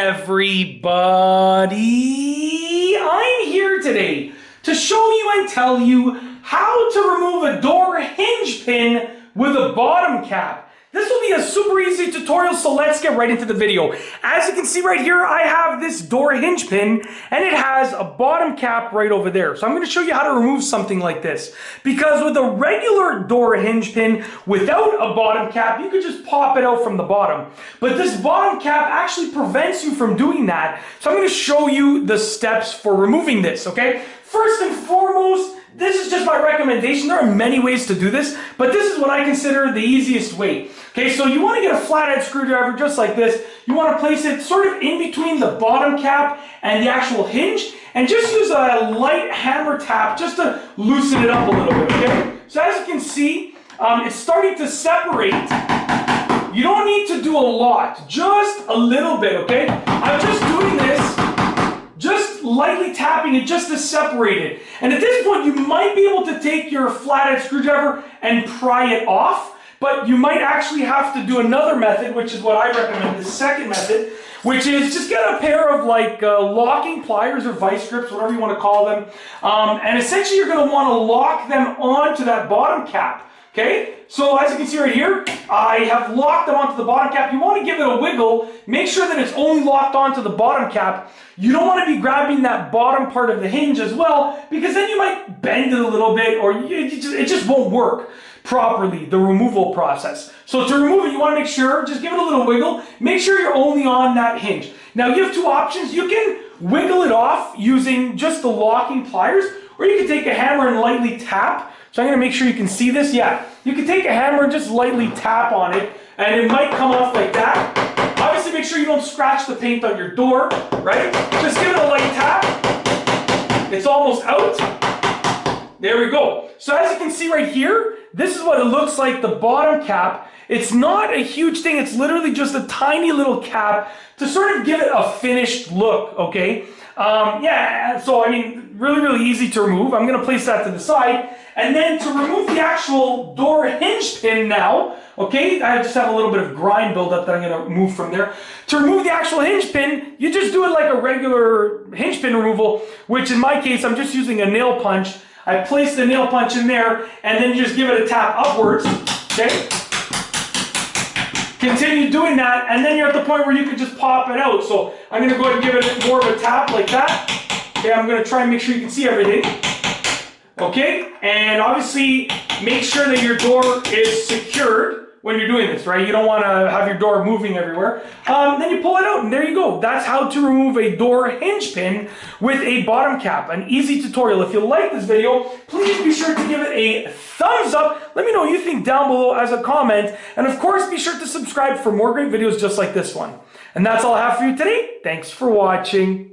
everybody, I'm here today to show you and tell you how to remove a door hinge pin with a bottom cap. This will be a super easy tutorial, so let's get right into the video. As you can see right here, I have this door hinge pin and it has a bottom cap right over there. So I'm going to show you how to remove something like this. Because with a regular door hinge pin without a bottom cap, you could just pop it out from the bottom. But this bottom cap actually prevents you from doing that. So I'm going to show you the steps for removing this, okay? First and foremost, this is just my recommendation. There are many ways to do this, but this is what I consider the easiest way. Okay, so you want to get a flathead screwdriver just like this. You want to place it sort of in between the bottom cap and the actual hinge, and just use a light hammer tap just to loosen it up a little bit, okay? So as you can see, it's starting to separate. You don't need to do a lot, just a little bit, okay? I'm just doing this, just lightly tapping it just to separate it. And at this point, you might be able to take your flathead screwdriver and pry it off, but you might actually have to do another method, which is what I recommend, the second method, which is just get a pair of like locking pliers or vice grips, whatever you want to call them. And essentially, you're going to want to lock them onto that bottom cap. Okay, so as you can see right here, I have locked them onto the bottom cap. You want to give it a wiggle. Make sure that it's only locked onto the bottom cap. You don't want to be grabbing that bottom part of the hinge as well, because then you might bend it a little bit, or it just won't work properly, the removal process. So to remove it, you want to make sure, just give it a little wiggle. Make sure you're only on that hinge. Now you have two options. You can wiggle it off using just the locking pliers, or you can take a hammer and lightly tap. So I'm going to make sure you can see this. Yeah, you can take a hammer and just lightly tap on it, and it might come off like that. Obviously, make sure you don't scratch the paint on your door, right? Just give it a light tap. It's almost out. There we go. So as you can see right here, this is what it looks like, the bottom cap. It's not a huge thing. It's literally just a tiny little cap to sort of give it a finished look, okay? Yeah, so I mean, really easy to remove. I'm going to place that to the side. And then to remove the actual door hinge pin now, okay, I just have a little bit of grime buildup that I'm going to remove from there. To remove the actual hinge pin, you just do it like a regular hinge pin removal, which in my case, I'm just using a nail punch. I place the nail punch in there, and then you just give it a tap upwards, okay? Continue doing that, and then you're at the point where you can just pop it out. So I'm going to go ahead and give it more of a tap like that. Okay, I'm going to try and make sure you can see everything. Okay, and obviously make sure that your door is secured when you're doing this, right? You don't want to have your door moving everywhere. Then you pull it out, and there you go. That's how to remove a door hinge pin with a bottom cap. An easy tutorial. If you like this video, please be sure to give it a thumbs up. Let me know what you think down below as a comment. And of course, be sure to subscribe for more great videos just like this one. And that's all I have for you today. Thanks for watching.